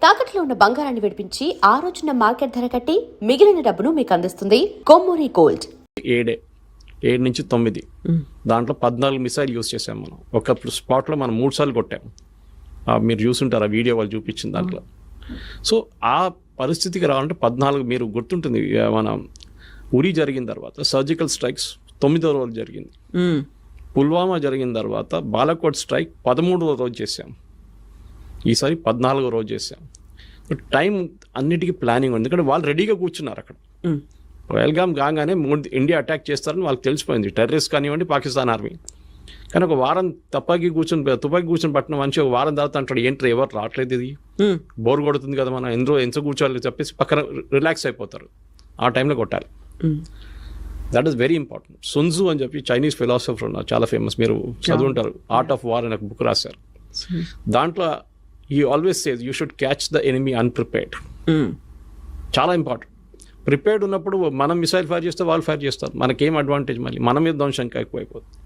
తాకట్లో ఉన్న బంగారాన్ని విడిపించి ఆ రోజున మార్కెట్ ధర కట్టి మిగిలిన డబ్బును మీకు అందిస్తుంది కొమ్మూరి గోల్డ్. 7 నుంచి 9 దాంట్లో 14 మిసైల్ యూజ్ చేసాం మనం. ఒక స్పాట్లో మనం 3 సార్లు కొట్టాం. మీరు చూసుంటారు ఆ వీడియో వాళ్ళు చూపించిన దాంట్లో. సో ఆ పరిస్థితికి రావాలంటే 14 మీరు గుర్తుంటుంది, మన ఉరి జరిగిన తర్వాత సర్జికల్ స్ట్రైక్స్ 9వ రోజు జరిగింది. పుల్వామా జరిగిన తర్వాత బాలాకోట్ స్ట్రైక్ 13వ రోజు చేసాం. ఈసారి 14వ రోజు చేసాం. టైం అన్నిటికీ ప్లానింగ్ ఉంది, ఎందుకంటే వాళ్ళు రెడీగా కూర్చున్నారు అక్కడ. పహల్గామ్ కాగానే ఇండియా అటాక్ చేస్తారని వాళ్ళకి తెలిసిపోయింది, టెర్రరిస్ట్ కానివ్వండి పాకిస్తాన్ ఆర్మీ. కానీ ఒక వారం తుపాకీ కూర్చొని పట్టిన మనిషి ఒక వారం తర్వాత అంటాడు, ఏంటి ఎవరు రావట్లేదు, ఇది బోర్ కొడుతుంది కదా, మనం ఎంత కూర్చోవాలి చెప్పేసి పక్కన రిలాక్స్ అయిపోతారు. ఆ టైంలో కొట్టాలి. That is very important. Sun Tzu అని చెప్పి చైనీస్ ఫిలాసఫర్ ఉన్నారు, చాలా ఫేమస్, మీరు చదువుంటారు. ఆర్ట్ ఆఫ్ వార్ అని ఒక బుక్ రాశారు. దాంట్లో he always says you should catch the enemy unprepared. చాలా ఇంపార్టెంట్. ప్రిపేర్డ్ ఉన్నప్పుడు మనం మిసైల్ ఫైర్ చేస్తే వాళ్ళు ఫైర్ చేస్తారు, మనకేం అడ్వాంటేజ్, మళ్ళీ మన మీద ధ్వంసం ఎక్కువైపోతుంది.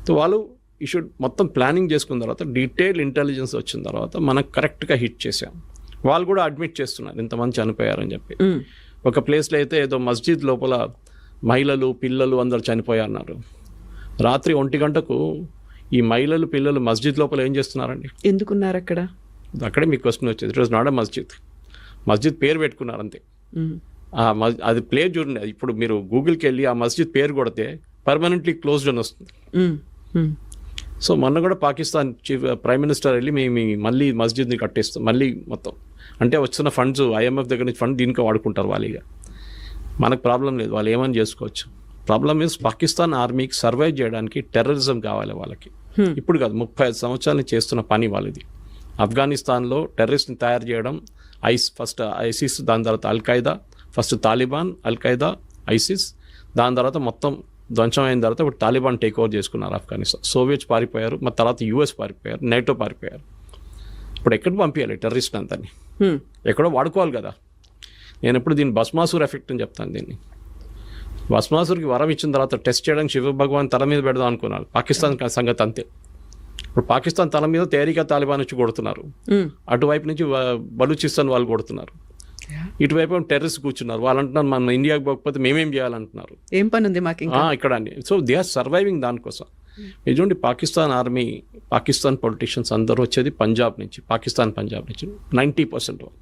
సో వాళ్ళు ఈ షుడ్ మొత్తం ప్లానింగ్ చేసుకున్న తర్వాత, డీటెయిల్ ఇంటెలిజెన్స్ వచ్చిన తర్వాత మనం కరెక్ట్గా హిట్ చేసాం. వాళ్ళు కూడా అడ్మిట్ చేస్తున్నారు ఇంతమంది చనిపోయారని చెప్పి. ఒక ప్లేస్లో అయితే ఏదో మస్జిద్ లోపల మహిళలు పిల్లలు అందరు చనిపోయారన్నారు. రాత్రి 1 గంటకు ఈ మహిళలు పిల్లలు మస్జిద్ లోపల ఏం చేస్తున్నారండి, ఎందుకున్నారు అక్కడ? అక్కడే మీకు క్వశ్చన్ వచ్చేది. ఇట్ వాజ్ నాట్ అ మస్జిద్ పేరు పెట్టుకున్నారు అంతే. అది ప్లేస్ చూడండి, ఇప్పుడు మీరు గూగుల్కి వెళ్ళి ఆ మస్జిద్ పేరు కొడితే పర్మనెంట్లీ క్లోజ్డ్ అని వస్తుంది. సో మొన్న కూడా పాకిస్తాన్ ప్రైమ్ మినిస్టర్ వెళ్ళి మేము మళ్ళీ మస్జిద్ని కట్టేస్తాం మళ్ళీ మొత్తం, అంటే వచ్చిన ఫండ్స్ IMF దగ్గర నుంచి ఫండ్ దీనికి వాడుకుంటారు వాళ్ళిగా. మనకు ప్రాబ్లం లేదు, వాళ్ళు ఏమని చేసుకోవచ్చు. ప్రాబ్లం ఈజ్ పాకిస్తాన్ ఆర్మీకి సర్వైవ్ చేయడానికి టెర్రరిజం కావాలి వాళ్ళకి. ఇప్పుడు కాదు, 35 సంవత్సరాల నుంచి చేస్తున్న పని వాళ్ళది. ఆఫ్ఘనిస్తాన్లో టెర్రరిస్ట్ని తయారు చేయడం, ఫస్ట్ ఐసిస్, దాని తర్వాత Al-Qaeda, first Taliban, Al-Qaeda, ISIS, దాని తర్వాత మొత్తం ధ్వంసం అయిన తర్వాత ఇప్పుడు తాలిబాన్ టేక్ ఓవర్ చేసుకున్నారు ఆఫ్ఘనిస్తాన్. సోవియట్స్ పారిపోయారు, మరి తర్వాత US పారిపోయారు, NATO పారిపోయారు. ఇప్పుడు ఎక్కడ పంపించాలి టెర్రరిస్ట్ అంతని? ఎక్కడో వాడుకోవాలి కదా. నేను ఎప్పుడు దీన్ని భస్మాసుర్ ఎఫెక్ట్ అని చెప్తాను. దీన్ని భస్మాసుర్కి వరం ఇచ్చిన తర్వాత టెస్ట్ చేయడానికి శివ భగవాన్ తల మీద పెడదాం అనుకున్నారు. పాకిస్తాన్ సంగతి అంతే. ఇప్పుడు పాకిస్తాన్ తల మీద తేరికా తాలిబాన్ వచ్చి కొడుతున్నారు, అటువైపు నుంచి బలూచిస్తాన్ వాళ్ళు కొడుతున్నారు, ఇటువైపు టెర్రరిస్ట్ కూర్చున్నారు. వాళ్ళు అంటున్నారు మనం ఇండియాకి పోకపోతే మేమేం చేయాలంటున్నారు. ఏం పని ఉంది మాకు ఇక్కడ అని. సో దే ఆర్ సర్వైవింగ్ దానికోసం. చూడండి, పాకిస్తాన్ ఆర్మీ, పాకిస్తాన్ పొలిటీషియన్స్ అందరూ వచ్చేది పంజాబ్ నుంచి, పాకిస్తాన్ పంజాబ్ నుంచి 90%.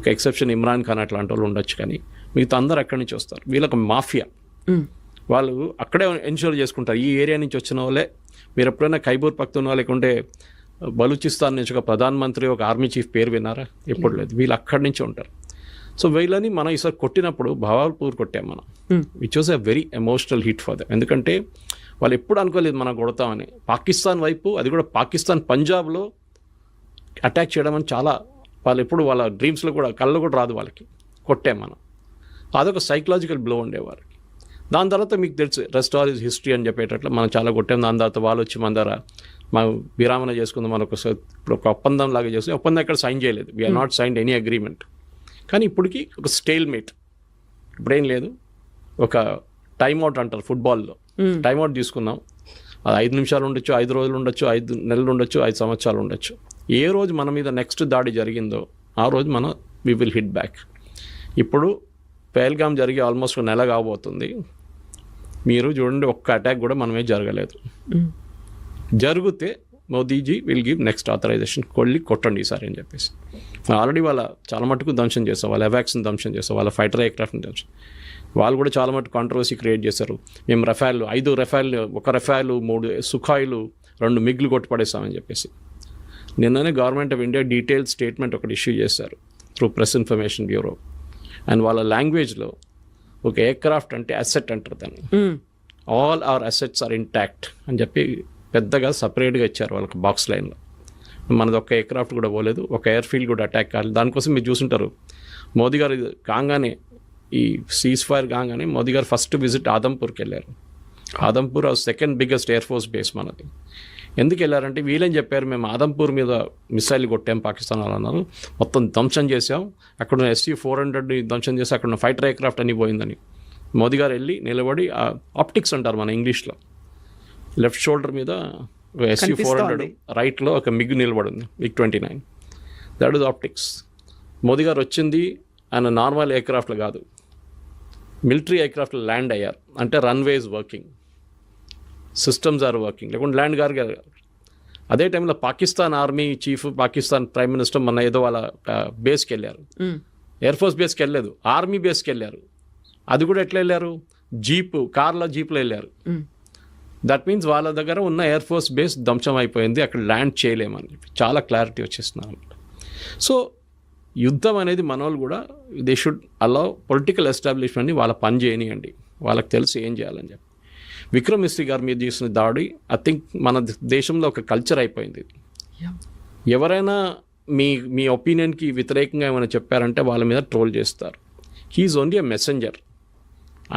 ఒక ఎక్సెప్షన్ ఇమ్రాన్ ఖాన్ అట్లాంటి వాళ్ళు ఉండొచ్చు, కానీ మిగతా అందరు అక్కడి నుంచి వస్తారు. వీళ్ళకి మాఫియా, వాళ్ళు అక్కడే ఎన్ష్యూర్ చేసుకుంటారు. ఈ ఏరియా నుంచి వచ్చిన వాళ్ళే. మీరు ఎప్పుడైనా ఖైబర్ పఖ్తూన్ఖా లేకుంటే బలూచిస్తాన్ నుంచి ఒక ప్రధానమంత్రి, ఒక ఆర్మీ చీఫ్ పేరు విన్నారా? ఎప్పుడు లేదు. వీళ్ళు అక్కడి నుంచి ఉంటారు. సో వీళ్ళని మనం ఈసారి కొట్టినప్పుడు భవాల్పూర్ కొట్టాం మనం, which was a very emotional hit for them. ఎందుకంటే వాళ్ళు ఎప్పుడు అనుకోలేదు మనం కొడతామని. పాకిస్తాన్ వైపు, అది కూడా పాకిస్తాన్ పంజాబ్లో అటాక్ చేయడం అని చాలా, వాళ్ళు ఎప్పుడు వాళ్ళ డ్రీమ్స్లో కూడా కళ్ళు కూడా రాదు వాళ్ళకి. కొట్టాం మనం. అదొక సైకలాజికల్ బ్లో ఉండేవారు. దాని తర్వాత మీకు తెలుసు, రెస్ట్ ఆల్ ఈజ్ హిస్టరీ అని చెప్పేటట్లు మనం చాలా కొట్టాం. దాని తర్వాత వాళ్ళు వచ్చి మన దగ్గర మనం విరామణ చేసుకుందాం, మనం ఇప్పుడు ఒక ఒప్పందం లాగా చేసి, ఒప్పందం ఎక్కడ సైన్ చేయలేదు. We're not signed any agreement. కానీ ఇప్పటికీ ఒక స్టేల్ మేట్, ఇప్పుడేం లేదు. ఒక టైమ్అవుట్ అంటారు ఫుట్బాల్లో, టైమ్అవుట్ తీసుకున్నాం. అది 5 నిమిషాలు ఉండొచ్చు, 5 రోజులు ఉండొచ్చు, 5 నెలలు ఉండొచ్చు, 5 సంవత్సరాలు ఉండొచ్చు. ఏ రోజు మన మీద నెక్స్ట్ దాడి జరిగిందో ఆ రోజు మనం వి విల్ హిట్ బ్యాక్. ఇప్పుడు పహల్గామ్ జరిగి ఆల్మోస్ట్ 1 నెల కాబోతుంది. మీరు చూడండి, ఒక్క అటాక్ కూడా మనమే జరగలేదు. జరిగితే Modiji will give next authorisation, కొట్టండి ఈసారి అని చెప్పేసి. ఆల్రెడీ వాళ్ళ చాలా మటుకు ధ్వంసం చేస్తాం, వాళ్ళ ఎవాక్స్ని ధ్వంసం చేస్తాం, వాళ్ళ ఫైటర్ ఎయిర్క్రాఫ్ట్ని ధ్వంసం. వాళ్ళు కూడా చాలా మటుకు కాంట్రవర్సీ క్రియేట్ చేశారు. మేము రఫాల్ 5 రఫాల్, 1 రఫాల్, 3 సుఖాయిలు, 2 మిగ్లు కొట్టుపడేస్తామని చెప్పేసి. నిన్ననే government of India detailed statement ఒకటి ఇష్యూ చేశారు through press information bureau. And వాళ్ళ లాంగ్వేజ్లో ఒక ఎయిర్క్రాఫ్ట్ అంటే అసెట్ అంటారు దాన్ని. All our assets are intact అని చెప్పి పెద్దగా సపరేట్గా ఇచ్చారు వాళ్ళకి బాక్స్ లైన్లో. మనది ఒక్క ఎయిర్క్రాఫ్ట్ కూడా పోలేదు, ఒక ఎయిర్ఫీల్డ్ కూడా అటాక్ కాలేదు. దానికోసం మీరు చూసుంటారు, మోదీ గారు కాగానే, ఈ సీజ్ ఫైర్ కాగానే మోదీ గారు ఫస్ట్ విజిట్ ఆదంపూర్కి వెళ్ళారు. Adampur 2nd biggest air force base మనది. ఎందుకు వెళ్ళారంటే వీళ్ళేం చెప్పారు, మేము ఆదంపూర్ మీద మిసైల్ కొట్టాం పాకిస్తాన్ వాళ్ళు అన్నారు, మొత్తం ధ్వంసం చేసాం, అక్కడ SU-400 ధ్వంసం చేసి అక్కడ ఫైటర్ ఎయిర్క్రాఫ్ట్ అని పోయిందని. మోదీ గారు వెళ్ళి నిలబడి, ఆప్టిక్స్ అంటారు మన ఇంగ్లీష్లో, లెఫ్ట్ షోల్డర్ మీద SU-400, రైట్లో ఒక మిగ్ నిలబడింది, MiG-29. That is optics. Modi గారు వచ్చింది ఆయన నార్మల్ ఎయిర్క్రాఫ్ట్లు కాదు, మిలిటరీ ఎయిర్క్రాఫ్ట్లు ల్యాండ్ అయ్యారు. అంటే runways working, systems are working, లేకుంటే ల్యాండ్ గారు. అదే టైంలో Pakistan army chief, Pakistan prime minister మన ఏదో వాళ్ళ బేస్కి వెళ్ళారు. ఎయిర్ ఫోర్స్ బేస్కి వెళ్ళలేదు, ఆర్మీ బేస్కి వెళ్ళారు. అది కూడా ఎట్లా వెళ్ళారు? కార్లో జీప్లో వెళ్ళారు. దట్ మీన్స్ వాళ్ళ దగ్గర ఉన్న ఎయిర్ ఫోర్స్ బేస్ ధ్వంసం అయిపోయింది, అక్కడ ల్యాండ్ చేయలేమని చెప్పి చాలా క్లారిటీ వచ్చేస్తున్నారు అనమాట. సో యుద్ధం అనేది మన వాళ్ళు కూడా దే షుడ్ అలౌ పొలిటికల్ ఎస్టాబ్లిష్మెంట్ని వాళ్ళ పని చేయనియండి, వాళ్ళకి తెలుసు ఏం చేయాలని చెప్పి. విక్రమ్ మిస్త్రీ గారి మీద చేసిన దాడి ఐ థింక్ మన దేశంలో ఒక కల్చర్ అయిపోయింది. ఎవరైనా మీ ఒపీనియన్కి వ్యతిరేకంగా ఏమైనా చెప్పారంటే వాళ్ళ మీద ట్రోల్ చేస్తారు. He's only a messenger.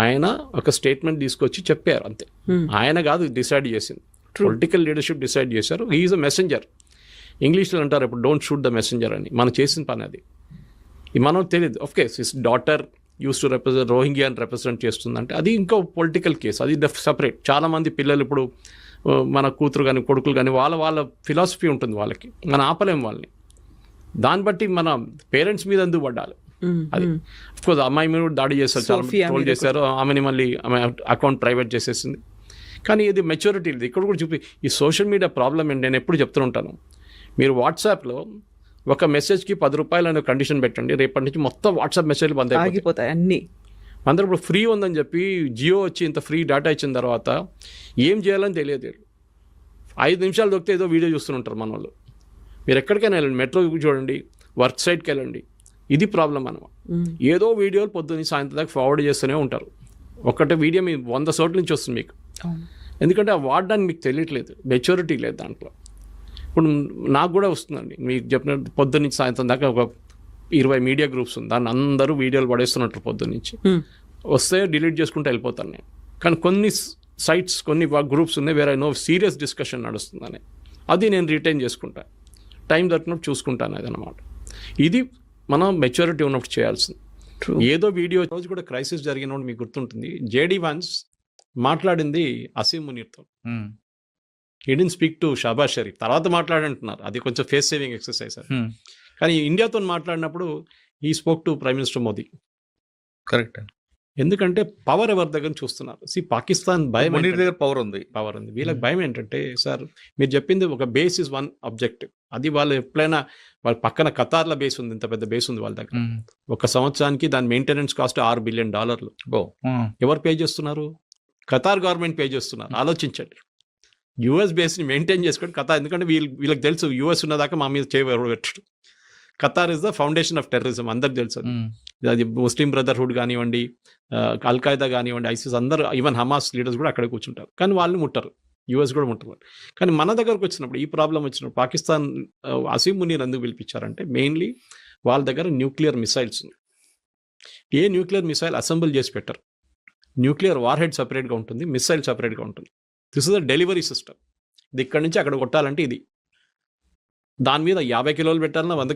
ఆయన ఒక స్టేట్మెంట్ తీసుకొచ్చి చెప్పారు అంతే. ఆయన కాదు డిసైడ్ చేసింది, పొలిటికల్ లీడర్షిప్ డిసైడ్ చేశారు. He's a messenger. ఇంగ్లీష్లో అంటారు ఇప్పుడు డోంట్ షూట్ ద మెసెంజర్ అని. మనం చేసిన పని అది. మనం తెలియదు. Of course his daughter used to represent రోహింగ్యాని రిప్రజెంట్ చేస్తుందంటే అది ఇంకో పొలిటికల్ కేసు, అది సపరేట్. చాలామంది పిల్లలు ఇప్పుడు మన కూతురు కానీ కొడుకులు కానీ వాళ్ళ ఫిలాసఫీ ఉంటుంది వాళ్ళకి, మనం ఆపలేం వాళ్ళని. దాన్ని బట్టి మన పేరెంట్స్ మీద ఎందుకు పడ్డాలి? అది అఫ్కోర్స్ అమ్మాయి మీద దాడి చేశారు, చాలా ట్రోల్ చేశారు. ఆమెని మళ్ళీ ఆమె అకౌంట్ ప్రైవేట్ చేసేసింది. కానీ ఇది మెచ్యూరిటీ లేదు. ఇక్కడ కూడా చూపి ఈ సోషల్ మీడియా ప్రాబ్లం ఏంటి, నేను ఎప్పుడు చెప్తూ ఉంటాను, మీరు వాట్సాప్లో ఒక మెసేజ్కి 10 రూపాయలు అనే కండిషన్ పెట్టండి, రేపటి నుంచి మొత్తం వాట్సాప్ మెసేజ్లు బంద్ అయిపోతాయి అన్నీ. అందరూ ఇప్పుడు ఫ్రీ ఉందని చెప్పి జియో వచ్చి ఇంత ఫ్రీ డేటా ఇచ్చిన తర్వాత ఏం చేయాలని తెలియదు. 5 నిమిషాలు దొరికితే ఏదో వీడియో చూస్తుంటారు మన వాళ్ళు. మీరు ఎక్కడికైనా వెళ్ళండి, మెట్రో చూడండి, వర్క్ సైట్కి వెళ్ళండి, ఇది ప్రాబ్లం అనమాట. ఏదో వీడియోలు పొద్దున్న సాయంత్రం దాకా ఫార్వర్డ్ చేస్తూనే ఉంటారు. ఒకటే వీడియో మీ 100 చోట్ల నుంచి వస్తుంది మీకు. ఎందుకంటే ఆ వాడడానికి మీకు తెలియట్లేదు, మెచ్యూరిటీ లేదు దాంట్లో. ఇప్పుడు నాకు కూడా వస్తుందండి, మీకు చెప్పినట్టు పొద్దున్న నుంచి సాయంత్రం దాకా ఒక 20 మీడియా గ్రూప్స్ ఉంది, దాన్ని అందరూ వీడియోలు పడేస్తున్నట్టు పొద్దున్న నుంచి. వస్తే డిలీట్ చేసుకుంటూ వెళ్ళిపోతాను నేను. కానీ కొన్ని సైట్స్, కొన్ని గ్రూప్స్ ఉన్నాయి వేరే సీరియస్ డిస్కషన్ నడుస్తుందని, అది నేను రిటైన్ చేసుకుంటాను, టైం దొరికినప్పుడు చూసుకుంటాను. అదనమాట ఇది మనం మెచ్యూరిటీ ఉన్నప్పుడు చేయాల్సింది. ఏదో వీడియో రోజు కూడా క్రైసిస్ జరిగినప్పుడు మీకు గుర్తుంటుంది, జేడీ వాన్స్ మాట్లాడింది అసీం మునీర్తో. He didn't speak to Shahbaz Sharif, తర్వాత మాట్లాడంటున్నారు, అది కొంచెం ఫేస్ సేవింగ్ ఎక్సర్సైజ్ అది. కానీ ఇండియాతో మాట్లాడినప్పుడు ఈ spoke to prime minister Modi. Correct. ఎందుకంటే పవర్ ఎవరి దగ్గర చూస్తున్నారు. పాకిస్తాన్ భయం, దగ్గర పవర్ ఉంది. వీళ్ళకి భయం ఏంటంటే, సార్ మీరు చెప్పింది ఒక బేస్ ఇస్ వన్ ఆబ్జెక్టివ్, అది వాళ్ళు ఎప్పుడైనా వాళ్ళ పక్కన ఖతార్ల బేస్ ఉంది, ఇంత పెద్ద బేస్ ఉంది వాళ్ళ దగ్గర. ఒక సంవత్సరానికి దాని మెయింటెనెన్స్ కాస్ట్ $6 బిలియన్. ఎవరు పే చేస్తున్నారు? ఖతార్ గవర్నమెంట్ పే చేస్తున్నారు. ఆలోచించండి, యుఎస్ బేస్ని మెయింటైన్ చేసుకొని ఖతార్, ఎందుకంటే వీళ్ళకి తెలుసు యుఎస్ ఉన్నదాకా మా మీద చేయబెట్టడు. Qatar is the foundation of terrorism, అందరికి తెలుసు. అది ముస్లిం బ్రదర్హుడ్ కానివ్వండి, అల్ఖాయిదా కానివ్వండి, ఐసిస్, అందరూ ఈవెన్ హమాస్ లీడర్స్ కూడా అక్కడే కూర్చుంటారు. కానీ వాళ్ళు ముట్టరు, యుఎస్ కూడా ముట్టరు. కానీ మన దగ్గరకు వచ్చినప్పుడు, ఈ ప్రాబ్లం వచ్చినప్పుడు పాకిస్తాన్ అసీం మునీర్ ఎందుకు పిలిపించారంటే, మెయిన్లీ వాళ్ళ దగ్గర న్యూక్లియర్ మిసైల్స్ ఉంది. ఏ న్యూక్లియర్ మిసైల్ అసెంబుల్ చేసి పెట్టరు. న్యూక్లియర్ వార్ హెడ్ సపరేట్గా ఉంటుంది, మిసైల్ సపరేట్గా ఉంటుంది. This is the delivery system. ఇది ఇక్కడి నుంచి అక్కడ కొట్టాలంటే ఇది. దాని మీద 50 కిలోలు పెట్టాలన్నా, 100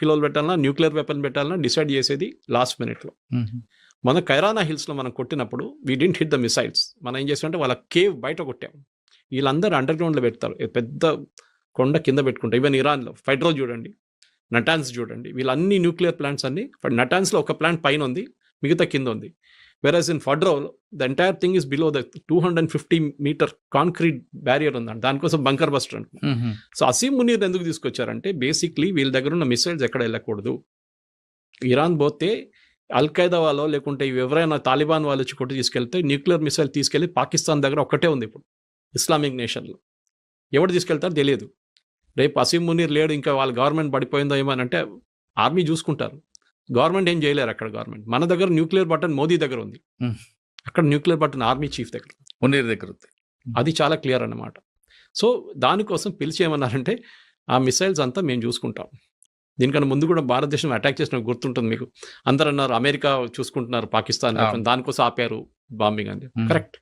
కిలోలు పెట్టాలన్నా, న్యూక్లియర్ వెపన్ పెట్టాలన్నా డిసైడ్ చేసేది లాస్ట్ మినిట్లో. మన కైరానా హిల్స్లో మనం కొట్టినప్పుడు we didn't hit the missiles. మనం ఏం చేసామంటే వాళ్ళ కేవ్ బయట కొట్టాం. వీళ్ళందరూ అండర్ గ్రౌండ్లో పెడతారు, పెద్ద కొండ కింద పెట్టుకుంటారు. ఈవెన్ ఇరాన్లో ఫైడ్రో చూడండి, నటాన్స్ చూడండి, వీళ్ళన్ని న్యూక్లియర్ ప్లాంట్స్ అన్ని. నటాన్స్లో ఒక ప్లాంట్ పైన ఉంది, మిగతా కింద ఉంది. Whereas in Fadro, the entire thing is below the 250-meter concrete barrier ఉందండి. దానికోసం బంకర్ బస్టర్ అంటున్నారు. సో అసీం మునీర్ ఎందుకు తీసుకొచ్చారంటే, బేసిక్లీ వీళ్ళ దగ్గర ఉన్న మిసైల్స్ ఎక్కడ వెళ్ళకూడదు. ఇరాన్ పోతే అల్ఖైదా వాళ్ళు, లేకుంటే ఎవరైనా తాలిబాన్ వాళ్ళు వచ్చి కొట్టి తీసుకెళ్తే న్యూక్లియర్ మిసైల్ తీసుకెళ్ళి పాకిస్తాన్ దగ్గర ఒక్కటే ఉంది ఇప్పుడు ఇస్లామిక్ నేషన్లో. ఎవరు తీసుకెళ్తారో తెలియదు. రేపు అసీం మునీర్ లేడు, ఇంకా వాళ్ళ గవర్నమెంట్ పడిపోయిందో ఏమనంటే ఆర్మీ చూసుకుంటారు. గవర్నమెంట్ ఏం చేయలేరు అక్కడ. గవర్నమెంట్ మన దగ్గర న్యూక్లియర్ బటన్ మోదీ దగ్గర ఉంది, అక్కడ న్యూక్లియర్ బటన్ ఆర్మీ చీఫ్ దగ్గర, మునీర్ దగ్గర ఉంది. అది చాలా క్లియర్ అన్నమాట. సో దానికోసం పిలిచి ఏమన్నారంటే, ఆ మిసైల్స్ అంతా మేము చూసుకుంటాం. దీనికన్నా ముందు కూడా భారతదేశం అటాక్ చేసిన గుర్తుంటుంది మీకు. అందరూ అన్నారు అమెరికా చూసుకుంటున్నారు పాకిస్తాన్, దానికోసం ఆపారు బాంబింగ్ అని. కరెక్ట్.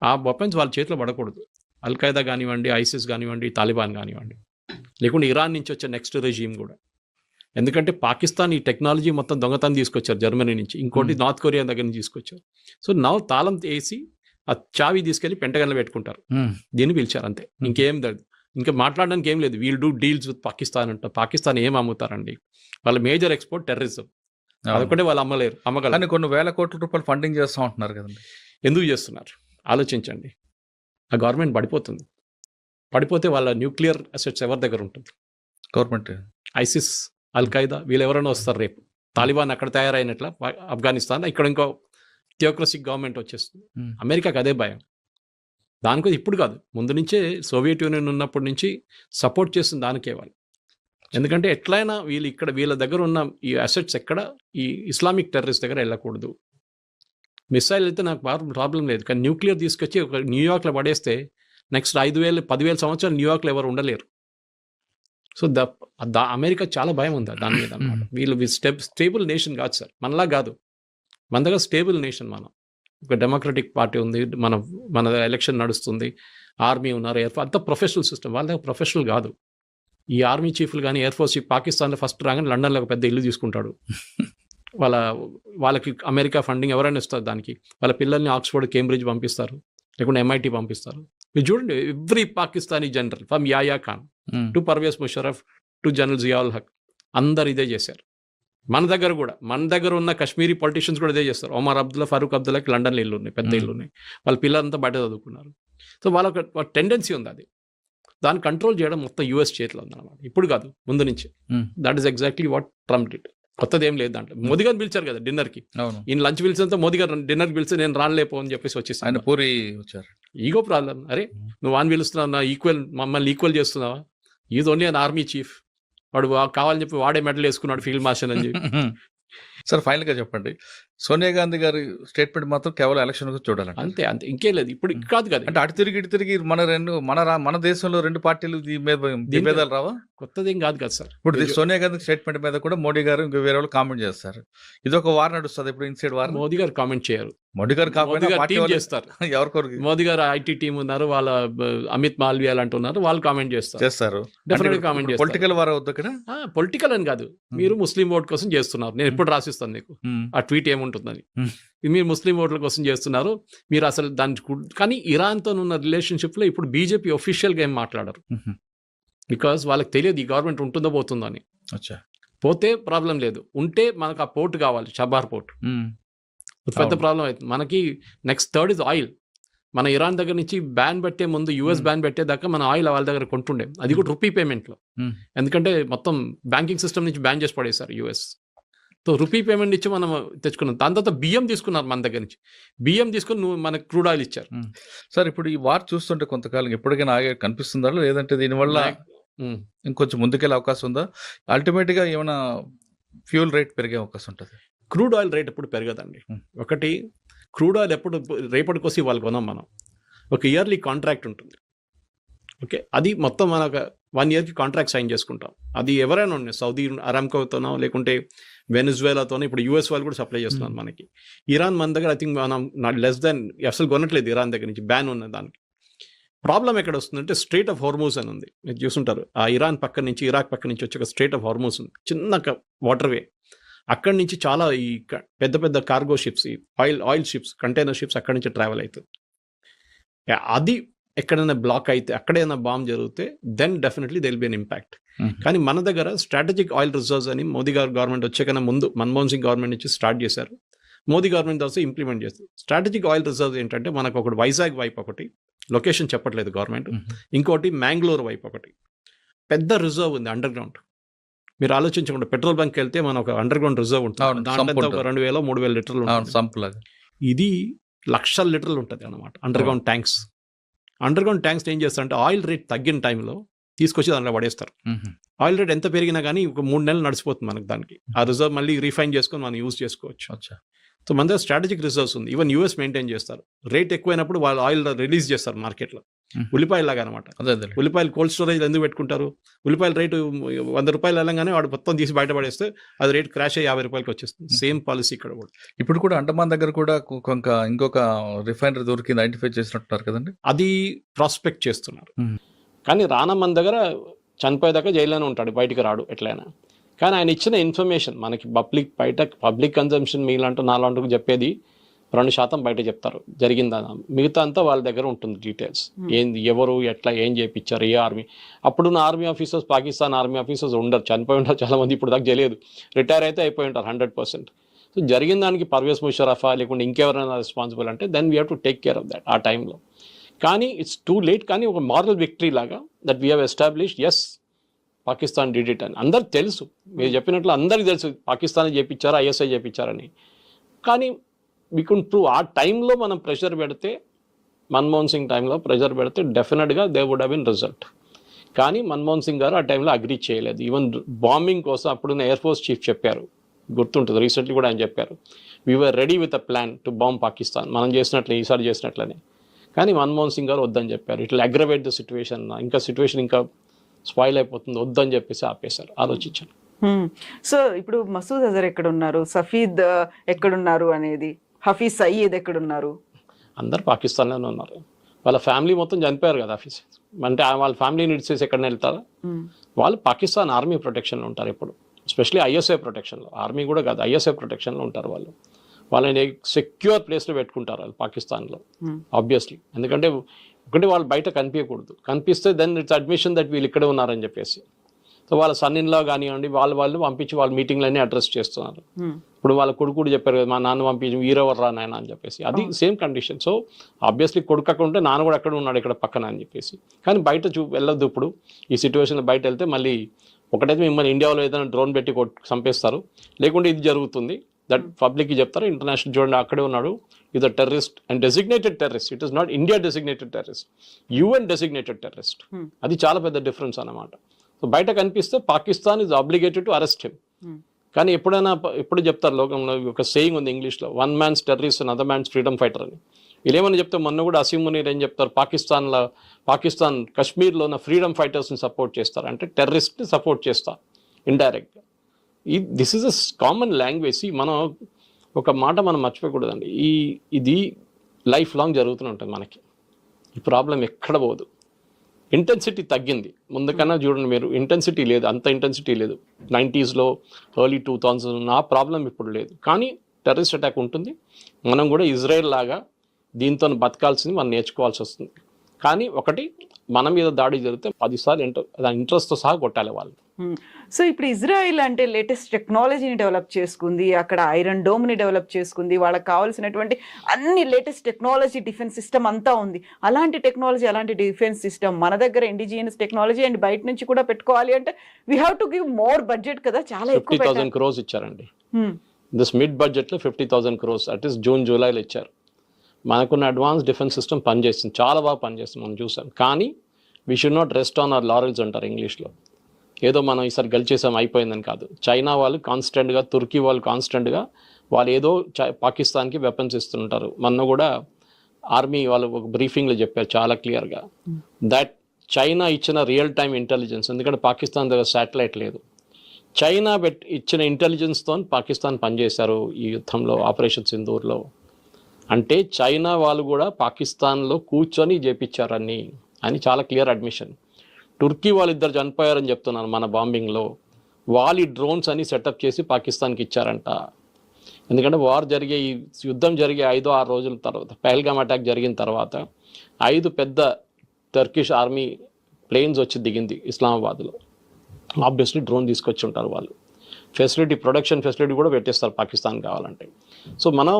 ఆ వెపన్స్ వాళ్ళ చేతిలో పడకూడదు. అల్ఖైదా కానివ్వండి, ఐసిస్ కానివ్వండి, తాలిబాన్ కానివ్వండి, లేకుంటే ఇరాన్ నుంచి వచ్చే నెక్స్ట్ రెజీమ్ కూడా. ఎందుకంటే పాకిస్తాన్ ఈ టెక్నాలజీ మొత్తం దొంగతనం తీసుకొచ్చారు జర్మనీ నుంచి, ఇంకోటి నార్త్ కొరియా దగ్గర నుంచి తీసుకొచ్చారు. సో నవ్వు తాళం వేసి ఆ చావి తీసుకెళ్లి పెంటగన్లో పెట్టుకుంటారు. దీన్ని పిలిచారు అంతే, ఇంకేం లేదు. ఇంకా మాట్లాడడానికి ఏం లేదు. We'll do deals with Pakistan అంట. పాకిస్తాన్ ఏం అమ్ముతారండి? వాళ్ళ మేజర్ ఎక్స్పోర్ట్ టెర్రరిజం. అదొకటే వాళ్ళు అమ్మగలరు. కానీ కొన్ని వేల కోట్ల రూపాయలు ఫండింగ్ చేస్తూ ఉంటున్నారు కదండి. ఎందుకు చేస్తున్నారు ఆలోచించండి. ఆ గవర్నమెంట్ పడిపోతుంది. పడిపోతే వాళ్ళ న్యూక్లియర్ అసెట్స్ ఎవరి దగ్గర ఉంటుంది? గవర్నమెంట్. ఐసిస్, అల్ ఖైదా వీళ్ళు ఎవరైనా వస్తారు రేపు. తాలిబాన్ అక్కడ తయారైనట్ల ఆఫ్ఘనిస్తాన్, ఇక్కడ ఇంకో థియోక్రసిక్ గవర్నమెంట్ వచ్చేస్తుంది. అమెరికాకి అదే భయం. దానికోసం ఇప్పుడు కాదు, ముందు నుంచే సోవియట్ యూనియన్ ఉన్నప్పటి నుంచి సపోర్ట్ చేస్తుంది దానికే వాళ్ళు. ఎందుకంటే ఎట్లయినా వీళ్ళ దగ్గర ఉన్న ఈ అసెట్స్ ఎక్కడ ఈ ఇస్లామిక్ టెర్రరిస్ట్ దగ్గర వెళ్ళకూడదు. మిసైల్ అయితే నాకు ప్రాబ్లం లేదు, కానీ న్యూక్లియర్ తీసుకొచ్చి ఒక న్యూయార్క్లో పడేస్తే నెక్స్ట్ 5,000-10,000 సంవత్సరాలు న్యూయార్క్లో ఎవరు ఉండలేరు. సో అమెరికా చాలా భయం ఉంది దాని మీద అన్నమాట. వీళ్ళు స్టేబుల్ నేషన్ కాదు సార్, మనలా కాదు. మన దగ్గర స్టేబుల్ నేషన్. మనం ఒక డెమోక్రటిక్ పార్టీ ఉంది, మన ఎలక్షన్ నడుస్తుంది, ఆర్మీ ఉన్నారు, ఎయిర్ ఫోర్స్ అంతా ప్రొఫెషనల్ సిస్టమ్. వాళ్ళ దగ్గర ప్రొఫెషనల్ కాదు. ఈ ఆర్మీ చీఫ్లు కానీ ఎయిర్ ఫోర్స్ చీఫ్ పాకిస్తాన్లో ఫస్ట్ రాగానే లండన్లో ఒక పెద్ద ఇల్లు తీసుకుంటాడు. వాళ్ళకి అమెరికా ఫండింగ్ ఎవరైనా ఇస్తారు దానికి. వాళ్ళ పిల్లల్ని ఆక్స్ఫర్డ్, కేంబ్రిడ్జ్ పంపిస్తారు, లేకుంటే MIT పంపిస్తారు. మీరు చూడండి, every Pakistani general from Yahya Khan to Parvez Musharraf to general Ziaul Haq అందరు ఇదే చేశారు. మన దగ్గర ఉన్న కశ్మీరీ పొలిటీషియన్స్ కూడా ఇదే చేస్తారు. ఒమర్ అబ్దుల్లా, ఫరూక్ అబ్దుల్లాకి లండన్లో ఇల్లు ఉన్నాయి, పెద్ద ఇల్లు ఉన్నాయి. వాళ్ళ పిల్లలంతా బయట చదువుకున్నారు. సో వాళ్ళకి టెండెన్సీ ఉంది. అది దాన్ని కంట్రోల్ చేయడం మొత్తం US చేతిలో ఉందన్నమాట. ఇప్పుడు కాదు, ముందు నుంచి. That is exactly what Trump did. కొత్తది ఏం లేదు దాంట్లో. మోదీ గారు పిలిచారు కదా డిన్నర్కి. ఈయన లంచ్ పిలిచినంత మోదీ గారు డిన్నర్కి పిలిచి నేను రానిలేపో అని చెప్పేసి వచ్చేసి ఆయన పూరి వచ్చారు. Ego problem. అరే నువ్వు వాన్ పిలుస్తున్నావు, మమ్మల్ని ఈక్వల్ చేస్తున్నావా? Is only an army chief. వాడు కావాలని చెప్పి వాడే మెడల్ వేసుకున్నాడు ఫీల్డ్ మార్షల్ అని చెప్పి. సార్ ఫైనల్గా చెప్పండి, సోనియా గాంధీ గారి స్టేట్మెంట్ మాత్రం కేవలం ఎలక్షన్ చూడాలండి. అంతే ఇంకేం లేదు. ఇప్పుడు కాదు కదా, అంటే అటు తిరిగి మన దేశంలో రెండు పార్టీలు విభేదాలు రావా? కొత్తదేం కాదు కదా సార్. ఇప్పుడు సోనియా గాంధీ స్టేట్మెంట్ మీద కూడా మోడీ గారు ఇంకా వేరే వాళ్ళు కామెంట్ చేస్తారు. ఇది ఒక వార్ నడుస్తుంది. ఇప్పుడు ఇన్సైడ్ వార్. మోదీ గారు కామెంట్ చేయరు. మోడీ గారు టీం చేస్తారు. ఎవరికొరకు మోదీ గారు IT టీం ఉన్నారు, వాళ్ళ అమిత్ మాల్వియా లాంటి ఉన్నారు, వాళ్ళు కామెంట్ చేస్తారు. డెఫినెట్ కామెంట్ చేస్తారు. పొలిటికల్ వార్ అవుతుంది ఇక్కడ. పొలిటికల్ అని కాదు, మీరు ముస్లిం ఓట్ కోసం చేస్తున్నారు. నేను ఎప్పుడు రాసిస్తాను నీకు ఆ ట్వీట్ ఏముంటుందని. మీరు ముస్లిం ఓట్ల కోసం చేస్తున్నారు. మీరు అసలు కానీ ఇరాన్తో ఉన్న రిలేషన్షిప్లో ఇప్పుడు బీజేపీ ఒఫీషియల్గా ఏం మాట్లాడరు. బికాస్ వాళ్ళకి తెలియదు ఈ గవర్నమెంట్ ఉంటుందో పోతుందో అని. పోతే ప్రాబ్లం లేదు, ఉంటే మనకు ఆ పోర్ట్ కావాలి, చబార్ పోర్ట్. పెద్ద ప్రాబ్లం అవుతుంది మనకి. Next third is oil. మన ఇరాన్ దగ్గర నుంచి బ్యాన్ పెట్టే ముందు US బ్యాన్ పెట్టేదాకా మన ఆయిల్ వాళ్ళ దగ్గర కొంటుండే, అది కూడా రూపీ పేమెంట్లో. ఎందుకంటే మొత్తం బ్యాంకింగ్ సిస్టమ్ నుంచి బ్యాన్ చేసి పడేశారు US. సో రూపీ పేమెంట్ ఇచ్చి మనం తెచ్చుకున్నాం. దాని తర్వాత బియ్యం తీసుకున్నారు మన దగ్గర నుంచి. బియ్యం తీసుకుని మనకు క్రూడ్ ఆయిల్ ఇచ్చారు. సార్ ఇప్పుడు ఈ వార్ చూస్తుంటే కొంతకాలం ఎప్పటికైనా ఆగే కనిపిస్తుందా, లేదంటే దీనివల్ల ఇంకొంచెం ముందుకెళ్ళే అవకాశం ఉందా? అల్టిమేట్గా ఏమైనా ఫ్యూల్ రేట్ పెరిగే అవకాశం ఉంటుంది? క్రూడ్ ఆయిల్ రేట్ ఎప్పుడు పెరగదండి. ఒకటి, క్రూడ్ ఆయిల్ ఎప్పుడు రేపటికోసి వాళ్ళు కొనాం మనం. ఒక ఇయర్లీ కాంట్రాక్ట్ ఉంటుంది. ఓకే, అది మొత్తం మన 1 yearకి కాంట్రాక్ట్ సైన్ చేసుకుంటాం. అది ఎవరైనా ఉన్నాయి, సౌదీ అరామ్కోతోనో లేకుంటే వెనిజువేలాతోనో. ఇప్పుడు US వాళ్ళు కూడా సప్లై చేస్తున్నారు మనకి. ఇరాన్ మన దగ్గర ఐ థింక్ మనం లెస్ దాన్ అసలు కొనట్లేదు ఇరాన్ దగ్గర నుంచి, బ్యాన్ ఉన్న దానికి. ప్రాబ్లం ఎక్కడ వస్తుందంటే స్ట్రైట్ ఆఫ్ హార్మూజ్ అని ఉంది, మీరు చూసుంటారు. ఆ ఇరాన్ పక్క నుంచి, ఇరాక్ పక్క నుంచి వచ్చి ఒక స్ట్రైట్ ఆఫ్ హార్మూజ్ ఉంది, చిన్న వాటర్ వే. అక్కడి నుంచి చాలా ఈ పెద్ద పెద్ద cargo ships, oil ships, container ships అక్కడి నుంచి ట్రావెల్ అవుతుంది. అది ఎక్కడైనా బ్లాక్ అయితే, అక్కడైనా బాంబ్ జరిగితే then definitely they'll be an impact. కానీ మన దగ్గర స్ట్రాటజిక్ ఆయిల్ రిజర్వ్స్ అని మోదీ గారు గవర్నమెంట్ వచ్చే కన్నా ముందు మన్మోహన్ సింగ్ గవర్నమెంట్ నుంచి స్టార్ట్ చేశారు. మోదీ గవర్నమెంట్ ఆల్సో ఇంప్లిమెంట్ చేస్తారు. స్ట్రాటజిక్ ఆయిల్ రిజర్వ్స్ ఏంటంటే మనకు ఒకటి వైజాగ్ వైపు ఒకటి, లొకేషన్ చెప్పట్లేదు గవర్నమెంట్, ఇంకోటి మ్యాంగ్లూర్ వైపు ఒకటి పెద్ద రిజర్వ్ ఉంది అండర్ గ్రౌండ్. మీరు ఆలోచించకుండా పెట్రోల్ బంక్ వెళ్తే మన ఒక అండర్ గ్రౌండ్ రిజర్వ్ ఉంటుంది, దాంట్లో 2,000-3,000 లీటర్లు ఉంటుంది. ఇది లక్షల లీటర్లు ఉంటుంది అన్నమాట under ground tanks. Under ground tanks ఏం చేస్తారంటే ఆయిల్ రేట్ తగ్గిన టైంలో తీసుకొచ్చి దాంట్లో పడేస్తారు. ఆయిల్ రేట్ ఎంత పెరిగినా కానీ ఒక 3 నెలలు నడిచిపోతుంది మనకి. దానికి ఆ రిజర్వ్ మళ్ళీ రీఫైన్ చేసుకొని మనం యూజ్ చేసుకోవచ్చు. సో మన దగ్గర స్ట్రాటజిక్ రిజర్వ్స్ ఉంది. ఈవెన్ US మెయింటైన్ చేస్తారు. రేట్ ఎక్కువైనప్పుడు వాళ్ళు ఆయిల్ రిలీజ్ చేస్తారు మార్కెట్లో, ఉల్లిపాయలు లాగా అనమాట. ఉల్లిపాయలు కోల్డ్ స్టోరేజ్ ఎందుకు పెట్టుకుంటారు? ఉల్లిపాయల రేటు 100 రూపాయలు వెళ్ళగానే వాడు మొత్తం తీసి బయటపడేస్తే అది రేట్ క్రాష్ అయ్యి 50 రూపాయలకి వచ్చేస్తుంది. సేమ్ పాలసీ ఇక్కడ కూడా. ఇప్పుడు కూడా అండమాన్ దగ్గర కూడా ఇంకొక రిఫైనరీ దొరికింది, ఐడెంటిఫై చేసినట్టున్నారు కదండి. అది ప్రాస్పెక్ట్ చేస్తున్నారు. కానీ రానా మన దగ్గర చనిపోయేదాకా జైల్లోనే ఉంటాడు, బయటికి రాడు ఎట్లయినా. కానీ ఆయన ఇచ్చిన ఇన్ఫర్మేషన్ మనకి పబ్లిక్ కన్జంప్షన్ మీలాంటూ నాలాంటూ చెప్పేది 2% బయట చెప్తారు జరిగిందా, మిగతా అంతా వాళ్ళ దగ్గర ఉంటుంది డీటెయిల్స్. ఏంది, ఎవరు, ఎట్లా, ఏం చేయించారు, ఏ ఆర్మీ. అప్పుడున్న army officers, Pakistan army officers ఉండరు, చనిపోయి ఉంటారు చాలామంది, ఇప్పుడు దాకా తెలియదు, రిటైర్ అయితే అయిపోయి ఉంటారు 100%. సో జరిగిన దానికి పర్వేజ్ ముషరఫా లేకుంటే ఇంకెవరైనా రెస్పాన్సిబుల్ అంటే then we have to take care of that ఆ టైంలో. కానీ ఇట్స్ టూ లేట్. కానీ ఒక మారల్ విక్టరీ లాగా that we have established, as Pakistan did it అని అందరికి తెలుసు. మీరు చెప్పినట్లు అందరికీ తెలుసు పాకిస్తాన్ చేయించారా, ఐఎస్ఐ చేయించారని. కానీ వీ కుడ్ ప్రూవ్. ఆ టైంలో మనం ప్రెషర్ పెడితే, మన్మోహన్ సింగ్ టైంలో ప్రెషర్ పెడితే డెఫినెట్గా they would have been result. కానీ మన్మోహన్ సింగ్ గారు ఆ టైంలో అగ్రీ చేయలేదు. ఈవెన్ బాంబింగ్ కోసం అప్పుడున్న ఎయిర్ ఫోర్స్ చీఫ్ చెప్పారు, గుర్తుంటుంది, రీసెంట్లీ కూడా ఆయన చెప్పారు, we were ready with a plan to bomb Pakistan, మనం చేసినట్లే ఈసారి చేసినట్లనే. కానీ మన్మోహన్ సింగ్ గారు వద్దని చెప్పారు, it will aggravate the situation, ఇంకా సిచ్యువేషన్ ఇంకా స్పాయిల్ అయిపోతుంది, వద్దని చెప్పేసి ఆపేశారు. ఆలోచించాను. సో ఇప్పుడు మసూద్ అజర్ ఎక్కడున్నారు, సఫీద్ ఎక్కడున్నారు అనేది, హఫీజ్ సయీద్ ఎక్కడున్నారు? అందరు పాకిస్తాన్లోనే ఉన్నారు. వాళ్ళ ఫ్యామిలీ మొత్తం చనిపోయారు కదా ఆఫీస్, అంటే వాళ్ళ ఫ్యామిలీని ఇడిచేసి ఎక్కడనే వెళ్తారా? వాళ్ళు పాకిస్తాన్ ఆర్మీ ప్రొటెక్షన్లో ఉంటారు ఎప్పుడు, ఎస్పెషలీ ఐఎస్ఐ ప్రొటెక్షన్లో. ఆర్మీ కూడా కాదు, ఐఎస్ఐ ప్రొటెక్షన్లో ఉంటారు వాళ్ళు. వాళ్ళని సెక్యూర్ ప్లేస్లో పెట్టుకుంటారు వాళ్ళు పాకిస్తాన్లో, ఆబ్వియస్లీ. ఎందుకంటే ఒకటి వాళ్ళు బయట కనిపించకూడదు, కనిపిస్తే దెన్ ఇట్స్ అడ్మిషన్ దట్ వీళ్ళు ఇక్కడే ఉన్నారని చెప్పేసి. సో వాళ్ళ సన్ ఇన్ లా కానివ్వండి, వాళ్ళు పంపించి వాళ్ళ మీటింగ్లన్నీ అడ్రస్ చేస్తున్నారు. ఇప్పుడు వాళ్ళ కొడుకు చెప్పారు కదా, మా నాన్న పంపించి వీరెవరు రా నాయన అని చెప్పేసి, అది సేమ్ కండిషన్. సో ఆబ్వియస్లీ కొడుకు అక్కడ ఉంటే నాన్న కూడా అక్కడ ఉన్నాడు ఇక్కడ పక్కన అని చెప్పేసి. కానీ బయట వెళ్ళొద్దు. ఇప్పుడు ఈ సిచ్యువేషన్లో బయట వెళ్తే మళ్ళీ ఒకటైతే మిమ్మల్ని ఇండియాలో ఏదైనా డ్రోన్ పెట్టి చంపేస్తారు, లేకుంటే ఇది జరుగుతుంది, దట్ పబ్లిక్కి చెప్తారు. ఇంటర్నేషనల్ చూడండి అక్కడే ఉన్నాడు, ఇది terrorist and designated terrorist. It is not India designated terrorist, UN designated terrorist. అది చాలా పెద్ద డిఫరెన్స్ అన్నమాట. సో బయట కనిపిస్తే Pakistan is obligated to arrest him. కానీ ఎప్పుడు చెప్తారు లోకంలో ఒక సేయింగ్ ఉంది ఇంగ్లీష్లో, one man's terrorist and other man's freedom fighter అని. వీళ్ళేమని చెప్తే మొన్న కూడా అసీం మునీర్ ఏం చెప్తారు, పాకిస్తాన్ కశ్మీర్లో ఉన్న ఫ్రీడమ్ ఫైటర్స్ని సపోర్ట్ చేస్తారు, అంటే టెర్రరిస్ట్ని సపోర్ట్ చేస్తారు ఇండైరెక్ట్గా. This is a common language. మనం ఒక మాట మనం మర్చిపోకూడదండి, ఇది లైఫ్ లాంగ్ జరుగుతూనే ఉంటుంది మనకి. ఈ ప్రాబ్లం ఎక్కడ పోదు. ఇంటెన్సిటీ తగ్గింది ముందుకన్నా, చూడండి మీరు, ఇంటెన్సిటీ లేదు, అంత ఇంటెన్సిటీ లేదు. 90s ఎర్లీ 2000 ఆ ప్రాబ్లం ఇప్పుడు లేదు. కానీ టెర్రరిస్ట్ అటాక్ ఉంటుంది. మనం కూడా ఇజ్రాయెల్ లాగా దీంతో బతకాల్సింది మనం నేర్చుకోవాల్సి వస్తుంది. కానీ ఒకటి, మన మీద దాడి జరిగితే 10 సార్లు దాని ఇంట్రెస్ట్తో సహా కొట్టాలి వాళ్ళు. సో ఇప్పుడు ఇజ్రాయిల్ అంటే లేటెస్ట్ టెక్నాలజీని డెవలప్ చేసుకుంది, అక్కడ ఐరన్ డోమ్ని డెవలప్ చేసుకుంది, వాళ్ళకి కావాల్సినటువంటి అన్ని లేటెస్ట్ టెక్నాలజీ, డిఫెన్స్ సిస్టమ్ అంతా ఉంది. అలాంటి టెక్నాలజీ, అలాంటి డిఫెన్స్ సిస్టమ్ మన దగ్గర ఇండిజినియస్ టెక్నాలజీ అండ్ బయట నుంచి కూడా పెట్టుకోవాలి అంటే we have to give more budget కదా, చాలా ఎక్కువ. 50,000 crores ఇచ్చారండి. దిస్ మిడ్ బడ్జెట్లో 50,000 crores అట్ ఈస్ జూలైలో ఇచ్చారు. మనకున్న అడ్వాన్స్ డిఫెన్స్ సిస్టమ్ పనిచేస్తుంది, చాలా బాగా పనిచేస్తుంది, మనం చూసాం. కానీ we should not rest on hour laurels అంటారు ఇంగ్లీష్లో. ఏదో మనం ఈసారి గెలిచేసాం అయిపోయిందని కాదు. చైనా వాళ్ళు కాన్స్టెంట్గా, తుర్కీ వాళ్ళు కాన్స్టెంట్గా వాళ్ళు ఏదో పాకిస్తాన్కి వెపన్స్ ఇస్తుంటారు. మొన్న కూడా ఆర్మీ వాళ్ళు ఒక బ్రీఫింగ్లో చెప్పారు చాలా క్లియర్గా, దట్ చైనా ఇచ్చిన రియల్ టైమ్ ఇంటెలిజెన్స్, ఎందుకంటే పాకిస్తాన్ దగ్గర శాటిలైట్ లేదు, చైనా ఇచ్చిన ఇంటెలిజెన్స్తో పాకిస్తాన్ పనిచేశారు ఈ యుద్ధంలో, ఆపరేషన్ సింధూర్లో. అంటే చైనా వాళ్ళు కూడా పాకిస్తాన్లో కూర్చొని చేపించారని అని చాలా క్లియర్ అడ్మిషన్. టుర్కీ వాళ్ళిద్దరు చనిపోయారని చెప్తున్నాను మన బాంబింగ్లో. వాళ్ళు ఈ డ్రోన్స్ అని సెటప్ చేసి పాకిస్తాన్కి ఇచ్చారంట. ఎందుకంటే ఈ యుద్ధం జరిగే 5-6 రోజుల తర్వాత, పహల్గామ్ అటాక్ జరిగిన తర్వాత 5 పెద్ద టర్కిష్ ఆర్మీ ప్లేన్స్ వచ్చి దిగింది ఇస్లామాబాద్లో. ఆబ్వియస్లీ డ్రోన్ తీసుకొచ్చి ఉంటారు వాళ్ళు. ప్రొడక్షన్ ఫెసిలిటీ కూడా పెట్టేస్తారు పాకిస్తాన్ కావాలంటే. సో మనం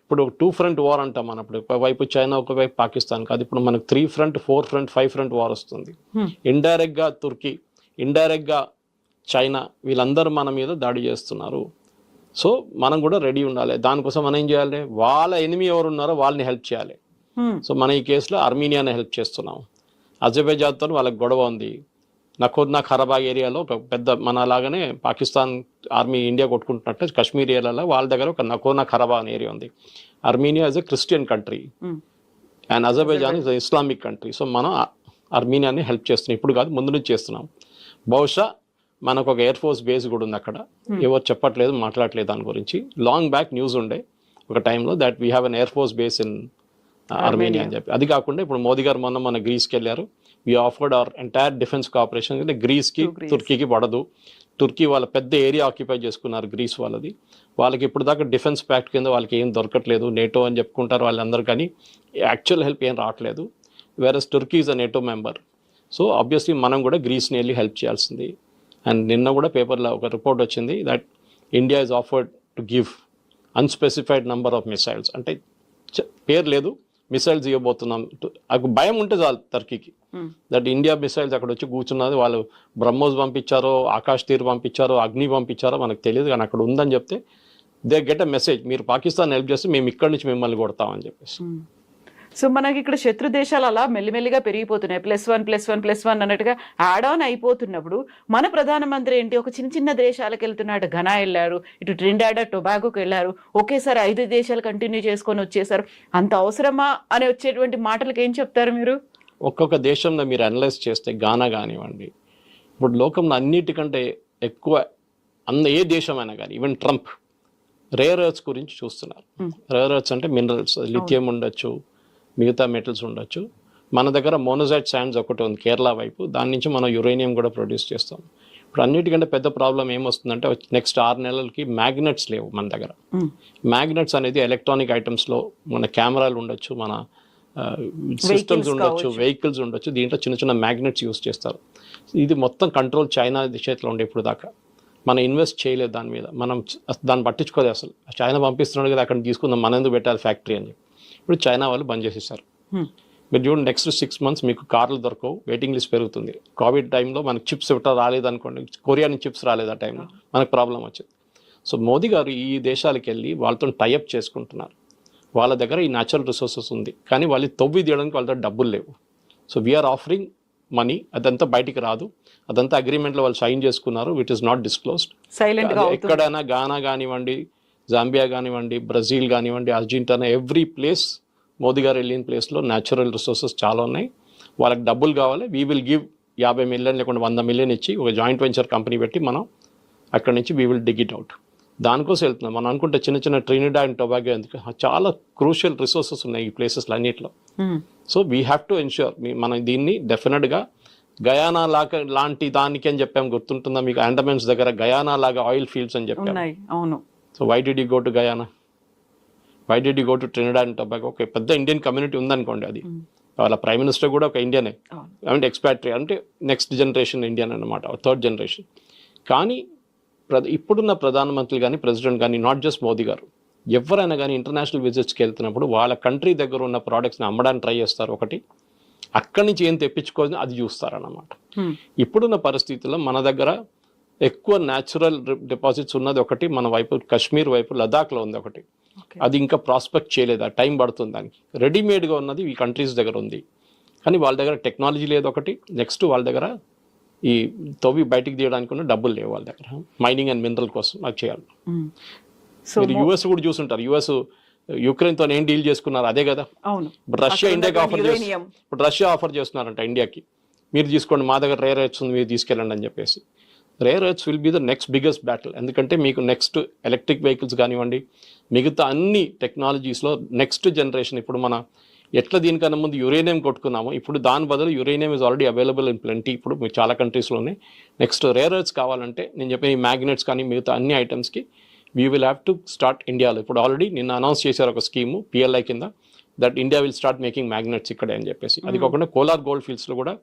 ఇప్పుడు 2 front వార్ అంటాం మనం. ఇప్పుడు ఒకవైపు చైనా, ఒకవైపు పాకిస్తాన్ కాదు, ఇప్పుడు మనకు 3 front, 4 front, 5 front వార్ వస్తుంది. ఇండైరెక్ట్గా తుర్కీ, ఇండైరెక్ట్గా చైనా, వీళ్ళందరూ మన మీద దాడి చేస్తున్నారు. సో మనం కూడా రెడీ ఉండాలి. దానికోసం మనం ఏం చేయాలి, వాళ్ళ ఎనిమి ఎవరు ఉన్నారో వాళ్ళని హెల్ప్ చేయాలి. సో మన ఈ కేసులో అర్మీనియాని హెల్ప్ చేస్తున్నాం. అజర్బైజాన్తో వాళ్ళకి గొడవ ఉంది. నకోర్నా ఖరాబాగ్ ఏరియాలో ఒక పెద్ద, మన లాగానే పాకిస్తాన్ ఆర్మీ ఇండియా కొట్టుకుంటున్నట్టు కాశ్మీర్ ఏరియాలో వాళ్ళ దగ్గర ఒక నకోర్నా ఖరాబాగ్ అనే ఏరియా ఉంది. Armenia is a Christian country and Azerbaijan is Islamic country. So మనం అర్మీనియాని హెల్ప్ చేస్తున్నాం, ఇప్పుడు కాదు ముందు నుంచి చేస్తున్నాం. బహుశా మనకు ఒక ఎయిర్ ఫోర్స్ బేస్ కూడా ఉంది అక్కడ, ఎవరు చెప్పట్లేదు, మాట్లాడలేదు దాని గురించి. లాంగ్ బ్యాక్ న్యూస్ ఉండే ఒక టైంలో that we have an air force base in Armenia అని చెప్పి. అది కాకుండా ఇప్పుడు మోదీ గారు మొన్న గ్రీస్కి వెళ్ళారు. We offered our entire defence cooperation. గ్రీస్కి తుర్కీకి పడదు. తుర్కీ వాళ్ళ పెద్ద ఏరియా ఆక్యుపై చేసుకున్నారు గ్రీస్ వాళ్ళది. వాళ్ళకి ఇప్పుడు దాకా డిఫెన్స్ ప్యాక్ట్ కింద వాళ్ళకి ఏం దొరకట్లేదు. నేటో అని చెప్పుకుంటారు వాళ్ళందరూ, కానీ యాక్చువల్ హెల్ప్ ఏం రావట్లేదు. Whereas Turkey is a NATO member. So obviously మనం కూడా గ్రీస్ని వెళ్ళి హెల్ప్ చేయాల్సింది. అండ్ నిన్న కూడా పేపర్లో ఒక రిపోర్ట్ వచ్చింది that India is offered to give unspecified number of missiles. అంటే పేరు లేదు, మిసైల్స్ ఇవ్వబోతున్నాం. నాకు భయం ఉంటే చాలు టర్కీకి దట్ ఇండియా మిసైల్స్ అక్కడ వచ్చి కూర్చున్నది. వాళ్ళు బ్రహ్మోస్ పంపించారో, ఆకాష్ తీర్ పంపించారో, అగ్ని పంపించారో మనకు తెలియదు, కానీ అక్కడ ఉందని చెప్తే దే గెట్ అ మెసేజ్, మీరు పాకిస్తాన్ హెల్ప్ చేస్తే మేము ఇక్కడి నుంచి మిమ్మల్ని కొడతామని చెప్పేసి. సో మనకి ఇక్కడ శత్రు దేశాలు అలా మెల్లిమెల్లిగా పెరిగిపోతున్నాయి, +1 అన్నట్టుగా యాడ్ ఆన్ అయిపోతున్నప్పుడు మన ప్రధానమంత్రి ఏంటి ఒక చిన్న చిన్న దేశాలకు వెళ్తున్నాడు. ఘనా వెళ్ళారు, ఇటు ట్రినిడాడ్ టొబాగోకి వెళ్ళారు, ఒకేసారి 5 దేశాలు కంటిన్యూ చేసుకొని వచ్చేసారు. అంత అవసరమా అని వచ్చేటువంటి మాటలకు ఏం చెప్తారు మీరు? ఒక్కొక్క దేశంలో మీరు అనలైజ్ చేస్తే ఘనా కానివ్వండి, ఇప్పుడు లోకంలో అన్నిటికంటే ఎక్కువ ఏ దేశమైనా కానీ ఈవెన్ ట్రంప్ రేర్ ఎర్త్స్ గురించి చూస్తున్నారు. రేర్ ఎర్త్స్ అంటే మినరల్స్, లిథియం ఉండొచ్చు, మిగతా మెటల్స్ ఉండొచ్చు. మన దగ్గర మోనోజైట్ శాండ్స్ ఒకటి ఉంది కేరళ వైపు, దాని నుంచి మనం యురేనియం కూడా ప్రొడ్యూస్ చేస్తాం. ఇప్పుడు అన్నిటికంటే పెద్ద ప్రాబ్లం ఏమొస్తుందంటే నెక్స్ట్ 6 నెలలకి మ్యాగ్నెట్స్ లేవు మన దగ్గర. మ్యాగ్నెట్స్ అనేది ఎలక్ట్రానిక్ ఐటమ్స్లో మన కెమెరాలు ఉండొచ్చు, మన సిస్టమ్స్ ఉండొచ్చు, వెహికల్స్ ఉండొచ్చు, దీంట్లో చిన్న చిన్న మ్యాగ్నెట్స్ యూస్ చేస్తారు. ఇది మొత్తం కంట్రోల్ చైనా చేతిలో ఉండే ఇప్పుడు దాకా. మనం ఇన్వెస్ట్ చేయలేదు దాని మీద, మనం దాన్ని పట్టించుకోలేదు అసలు. చైనా పంపిస్తున్నాడు కదా అక్కడ తీసుకుందాం, మన ఎందుకు పెట్టాలి ఫ్యాక్టరీ అని చెప్పి. ఇప్పుడు చైనా వాళ్ళు బంద్ చేసేసారు. మీరు చూడండి నెక్స్ట్ 6 months మీకు కార్లు దొరకవు, వెయిటింగ్ లిస్ట్ పెరుగుతుంది. కోవిడ్ టైంలో మనకు చిప్స్ ఇవ్వటం రాలేదు అనుకోండి, కొరియా నుంచి చిప్స్ రాలేదు ఆ టైంలో, మనకు ప్రాబ్లం వచ్చింది. సో మోదీ గారు ఈ దేశాలకు వెళ్ళి వాళ్ళతో టైఅప్ చేసుకుంటున్నారు. వాళ్ళ దగ్గర ఈ న్యాచురల్ రిసోర్సెస్ ఉంది, కానీ వాళ్ళు తవ్వి తీయడానికి వాళ్ళ దగ్గర డబ్బులు లేవు. సో వీఆర్ ఆఫరింగ్ మనీ, అదంతా బయటికి రాదు, అదంతా అగ్రిమెంట్లో వాళ్ళు సైన్ చేసుకున్నారు, విట్ ఈస్ నాట్ డిస్క్లోజ్డ్. ఎక్కడైనా ఘానా కానివ్వండి, జాంబియా కానివ్వండి, బ్రెజిల్ కానివ్వండి, అర్జెంటీనా, ఎవ్రీ ప్లేస్ మోదీ గారు వెళ్ళిన ప్లేస్లో న్యాచురల్ రిసోర్సెస్ చాలా ఉన్నాయి. వాళ్ళకి డబ్బులు కావాలి, వీ విల్ గివ్ 50 million లేకుండా 100 million ఇచ్చి ఒక జాయింట్ వెంచర్ కంపెనీ పెట్టి మనం అక్కడి నుంచి we will dig it out. దానికోసం వెళ్తున్నాం. మనం అనుకుంటే చిన్న చిన్న ట్రినిడాడ్ అండ్ టొబాగో ఎందుకు, చాలా క్రూషియల్ రిసోర్సెస్ ఉన్నాయి ఈ ప్లేసెస్లో అన్నింటిలో. So we have to ensure మనం దీన్ని డెఫినెట్గా గయానా లాగా లాంటి దానికి అని చెప్పాము, గుర్తుంటుందా మీకు? అండమాన్స్ దగ్గర గయానా లాగా ఆయిల్ ఫీల్డ్స్ అని చెప్పాము. So why did you go to Guyana, why did you go to Trinidad and Tobago? ఒక పెద్ద ఇండియన్ కమ్యూనిటీ ఉందనుకోండి, అది వాళ్ళ ప్రైమ్ మినిస్టర్ కూడా ఒక ఇండియనే, అంటే ఎక్స్పాట్రీ, అంటే నెక్స్ట్ జనరేషన్ ఇండియన్ అనమాట, 3rd generation. కానీ ఇప్పుడున్న ప్రధానమంత్రి కానీ ప్రెసిడెంట్ కానీ, నాట్ జస్ట్ మోదీ గారు, ఎవరైనా కానీ ఇంటర్నేషనల్ విజిట్స్కి వెళ్తున్నప్పుడు వాళ్ళ కంట్రీ దగ్గర ఉన్న ప్రోడక్ట్స్ని అమ్మడానికి ట్రై చేస్తారు. ఒకటి అక్కడి నుంచి ఏం తెప్పించుకోవాలి అది చూస్తారన్నమాట. ఇప్పుడున్న పరిస్థితుల్లో మన దగ్గర ఎక్కువ న్యాచురల్ డిపాజిట్స్ ఉన్నది ఒకటి, మన వైపు కాశ్మీర్ వైపు లదాఖ్లో ఉంది ఒకటి, అది ఇంకా ప్రాస్పెక్ట్ చేయలేదు, ఆ టైం పడుతుంది దానికి. రెడీమేడ్గా ఉన్నది ఈ కంట్రీస్ దగ్గర ఉంది, కానీ వాళ్ళ దగ్గర టెక్నాలజీ లేదు ఒకటి, నెక్స్ట్ వాళ్ళ దగ్గర ఈ తవ్వి బయటికి తీయడానికి ఉన్న డబ్బులు లేవు వాళ్ళ దగ్గర, మైనింగ్ అండ్ మినరల్ కోసం అది చేయాలి. మీరు యుఎస్ కూడా చూసుంటారు, యుఎస్ యుక్రెయిన్తో ఏం డీల్ చేసుకున్నారు అదే కదా. ఇప్పుడు రష్యా ఇండియాకి ఇప్పుడు రష్యా ఆఫర్ చేస్తున్నారంట ఇండియాకి, మీరు తీసుకోండి మా దగ్గర రేర్ ఎర్త్స్ ఉంది మీరు తీసుకెళ్ళండి అని చెప్పేసి. Rare earths will be the next biggest battle, ఎందుకంటే మీకు నెక్స్ట్ ఎలక్ట్రిక్ వెహికల్స్ కానివ్వండి, మిగతా అన్ని టెక్నాలజీస్లో నెక్స్ట్ జనరేషన్. ఇప్పుడు మన ఎట్లా దీనికన్నా ముందు యురేనియం కొట్టుకున్నాము, ఇప్పుడు దాని బదులు uranium is already available in plenty ఇప్పుడు మీకు చాలా కంట్రీస్లోనే. నెక్స్ట్ రేర్ ఎర్త్స్ కావాలంటే నేను చెప్పిన ఈ మ్యాగ్నెట్స్ కానీ మిగతా అన్ని ఐటమ్స్కి we will have to start ఇండియాలో. ఇప్పుడు ఆల్రెడీ నిన్న అనౌన్స్ చేశారు ఒక స్కీము PLI కింద, that India will start making magnets ఇక్కడే అని చెప్పేసి. అది కాకుండా కోలార్ గోల్డ్ ఫీల్డ్స్లో కూడా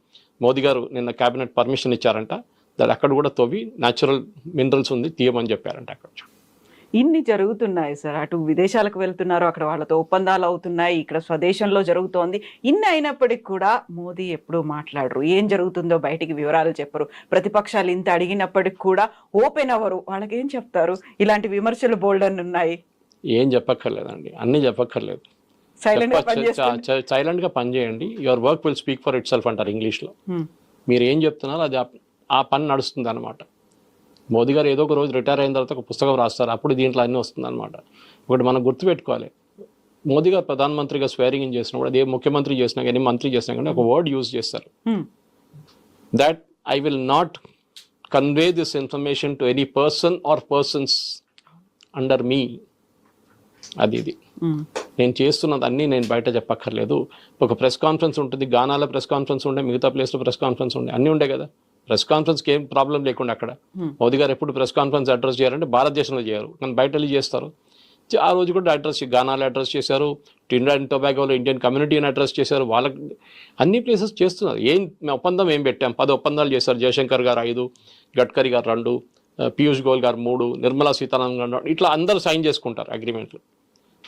మోదీ గారు నిన్న క్యాబినెట్ పర్మిషన్ ఇచ్చారంట, దట్ అక్కడ కూడా తవ్వి న్యాచురల్ మినరల్స్ ఉంది తీయమని చెప్పారంట. అక్కడ ఇన్ని జరుగుతున్నాయి సార్, అటు విదేశాలకు వెళ్తున్నారు, అక్కడ వాళ్ళతో ఒప్పందాలు అవుతున్నాయి, ఇక్కడ స్వదేశంలో జరుగుతోంది. ఇన్ని అయినప్పటికీ కూడా మోదీ ఎప్పుడూ మాట్లాడరు, ఏం జరుగుతుందో బయటికి వివరాలు చెప్పరు. ప్రతిపక్షాలు ఇంత అడిగినప్పటికి కూడా ఓపెన్ అవ్వరు. వాళ్ళకి ఏం చెప్తారు? ఇలాంటి విమర్శలు బోల్డ్ అని ఉన్నాయి. ఏం చెప్పక్కర్లేదండి, అన్నీ చెప్పక్కర్లేదు, సైలెంట్గా పనిచేయండి. Your work will speak for it self అంటారు ఇంగ్లీష్లో. మీరు ఏం చెప్తున్నారో అది ఆ పని నడుస్తుంది అనమాట. మోదీ గారు ఏదో ఒక రోజు రిటైర్ అయిన తర్వాత ఒక పుస్తకం రాస్తారు, అప్పుడు దీంట్లో అన్నీ వస్తుంది అనమాట. ఒకటి మనం గుర్తుపెట్టుకోవాలి, మోదీ గారు ప్రధానమంత్రిగా స్వేరింగ్ ఇన్ చేసినప్పుడు, అదే ముఖ్యమంత్రి చేసినా కానీ మంత్రి చేసినా కానీ ఒక వర్డ్ యూజ్ చేస్తారు, that I will not convey this information to any person or persons under మీ. అది నేను చేస్తున్నది అన్నీ నేను బయట చెప్పక్కర్లేదు. ఒక ప్రెస్ కాన్ఫరెన్స్ ఉంటుంది, గానాలో ప్రెస్ కాన్ఫరెన్స్ ఉండే, మిగతా ప్లేస్లో ప్రెస్ కాన్ఫరెన్స్ ఉండే, అన్నీ ఉండే కదా. ప్రెస్ కాన్ఫరెన్స్కి ఏం ప్రాబ్లం లేకుండా అక్కడ మోదీ గారు ఎప్పుడు ప్రెస్ కాన్ఫరెన్స్ అడ్రస్ చేయాలంటే భారతదేశంలో చేయరు, కానీ బయట వెళ్ళి చేస్తారు. ఆ రోజు కూడా అడ్రస్ గానాలో అడ్రస్ చేశారు, ట్రినిడాడ్ అండ్ టొబాగోలో ఇండియన్ కమ్యూనిటీని అడ్రస్ చేశారు. వాళ్ళకి అన్ని ప్లేసెస్ చేస్తున్నారు. ఒప్పందం ఏం పెట్టాం, 10 ఒప్పందాలు చేశారు. జయశంకర్ గారు 5, గడ్కరీ గారు 2, పీయూష్ గోయల్ గారు 3, నిర్మలా సీతారామన్ గారు 2, ఇట్లా అందరూ సైన్ చేసుకుంటారు అగ్రిమెంట్లు.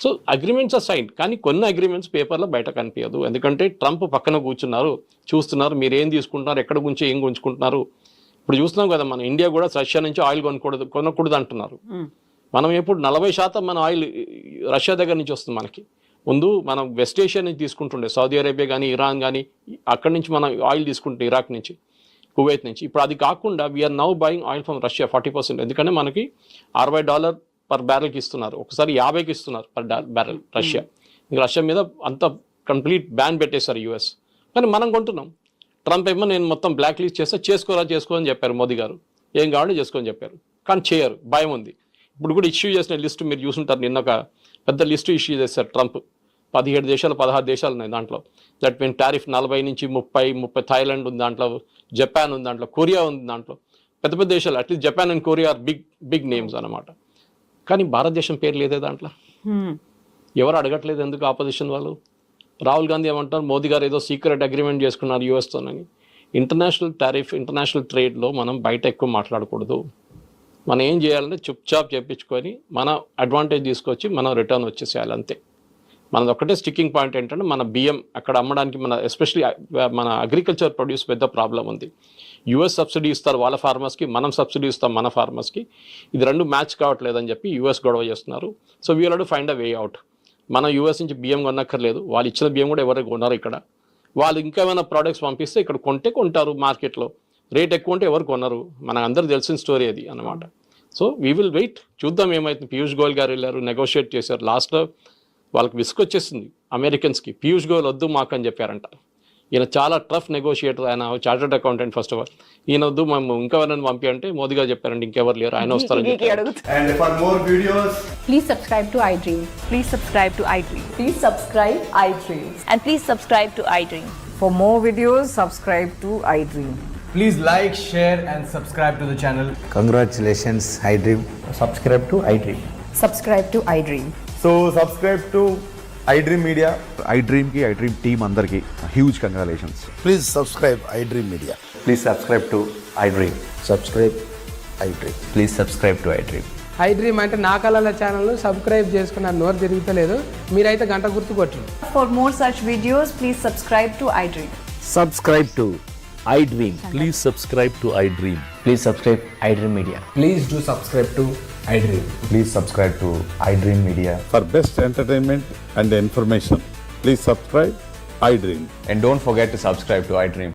సో అగ్రిమెంట్స్ ఆర్ సైన్, కానీ కొన్ని అగ్రిమెంట్స్ పేపర్లో బయట కనిపించదు. ఎందుకంటే ట్రంప్ పక్కన కూర్చున్నారు, చూస్తున్నారు మీరు ఏం తీసుకుంటున్నారు, ఎక్కడ గురించి ఏం గుంజుకుంటున్నారు. ఇప్పుడు చూస్తున్నాం కదా, మన ఇండియా కూడా రష్యా నుంచి ఆయిల్ కొనకూడదు అంటున్నారు. మనం ఎప్పుడు 40% మన ఆయిల్ రష్యా దగ్గర నుంచి వస్తుంది. మనకి ముందు మనం వెస్ట్ ఏషియా నుంచి తీసుకుంటుండే, సౌదీ అరేబియా కానీ ఇరాన్ కానీ, అక్కడి నుంచి మనం ఆయిల్ తీసుకుంటే ఇరాక్ నుంచి, కువైత్ నుంచి. ఇప్పుడు అది కాకుండా we're now buying oil from Russia 40%. ఎందుకంటే మనకి $60 పర్ బ్యారెల్కి ఇస్తున్నారు, ఒకసారి 50కి ఇస్తున్నారు పర్ బ్యారెల్ రష్యా. ఇంకా రష్యా మీద అంత కంప్లీట్ బ్యాన్ పెట్టేశారు యూఎస్, కానీ మనం కొంటున్నాం. ట్రంప్ ఏమో నేను మొత్తం బ్లాక్ లిస్ట్ చేస్తే చేసుకోని చెప్పారు మోదీ గారు, ఏం కావాలంటే చేసుకోని చెప్పారు, కానీ చేయరు, భయం ఉంది. ఇప్పుడు కూడా ఇష్యూ చేసిన లిస్టు మీరు చూసుంటారు, నిన్న ఒక పెద్ద లిస్టు ఇష్యూ చేశారు ట్రంప్. 17 దేశాలు 16 దేశాలు ఉన్నాయి దాంట్లో. దట్ మీన్ టారిఫ్ 40 నుంచి 30 థాయిలాండ్ ఉంది దాంట్లో, జపాన్ ఉంది దాంట్లో, కొరియా ఉంది దాంట్లో. పెద్ద పెద్ద దేశాలు, at least Japan and Korea are big names అనమాట. కానీ భారతదేశం పేరు లేదే దాంట్లో. ఎవరు అడగట్లేదు ఎందుకు ఆపోజిషన్ వాళ్ళు. రాహుల్ గాంధీ ఏమంటారు, మోదీ గారు ఏదో సీక్రెట్ అగ్రిమెంట్ చేసుకున్నారు యూఎస్తోనని. ఇంటర్నేషనల్ టారిఫ్, ఇంటర్నేషనల్ ట్రేడ్లో మనం బయట ఎక్కువ మాట్లాడకూడదు. మనం ఏం చేయాలంటే చుప్చాప్ చేయించుకొని మన అడ్వాంటేజ్ తీసుకొచ్చి మనం రిటర్న్ వచ్చేసేయాలి అంతే. మనది ఒక్కటే స్టిక్కింగ్ పాయింట్ ఏంటంటే మన బియ్యం అక్కడ అమ్మడానికి మన ఎస్పెషలీ మన అగ్రికల్చర్ ప్రొడ్యూస్ పెద్ద ప్రాబ్లం ఉంది. యూఎస్ సబ్సిడీ ఇస్తారు వాళ్ళ ఫార్మర్స్కి, మనం సబ్సిడీ ఇస్తాం మన ఫార్మర్స్కి. ఇది 2 మ్యాచ్ కావట్లేదని చెప్పి యూఎస్ గొడవ చేస్తున్నారు. So we have to find a way out. మనం యూఎస్ నుంచి బియ్యం కొనక్కర్లేదు, వాళ్ళు ఇచ్చిన బియ్యం కూడా ఎవరైనా కొన్నారు ఇక్కడ. వాళ్ళు ఇంకేమైనా ప్రోడక్ట్స్ పంపిస్తే ఇక్కడ కొంటారు మార్కెట్లో. రేట్ ఎక్కువ ఉంటే ఎవరు కొనరు, మనకు అందరూ తెలిసిన స్టోరీ అది అన్నమాట. సో వీ విల్ వెయిట్, చూద్దాం ఏమైతుంది. పీయూష్ గోయల్ గారు వెళ్ళారు, నెగోషియేట్ చేశారు. లాస్ట్లో వాళ్ళకి విసుకొచ్చేసింది అమెరికన్స్కి, పీయూష్ గోయల్ వద్దు మాకు అని చెప్పారంట. ఈయన చాలా టఫ్ నెగోషియేటర్, ఆయన chartered accountant first of all. ఈయన వద్దు, మేము ఇంకెవరైనా పంపి అంటే మోదీ గారు చెప్పారంటే ఇంకెవరు లేరు, ఆయన వస్తారని చెప్పారు. And for more videos, Please subscribe to iDream. Please subscribe to iDream. Please subscribe iDream. And please subscribe to iDream. For more videos, subscribe to iDream. please like, share and subscribe to the channel. Congratulations, iDream. Subscribe to iDream. Subscribe to iDream. So subscribe to iDream Media. iDream की iDream team अंदर की huge congratulations. Please subscribe iDream Media. Please subscribe to iDream. Subscribe iDream. Please subscribe to iDream. iDream అంటే నా కళల channel subscribe చేసుకున్న నోరు తిరుగుతలేదు, మీరైతే గంట గుర్తు కొట్టండి. For more such videos, please subscribe to iDream. Subscribe to iDream. Please subscribe to iDream. Please subscribe iDream Media. Please do subscribe to iDream. Please subscribe to iDream Media. For best entertainment and information, please subscribe iDream. And don't forget to subscribe to iDream.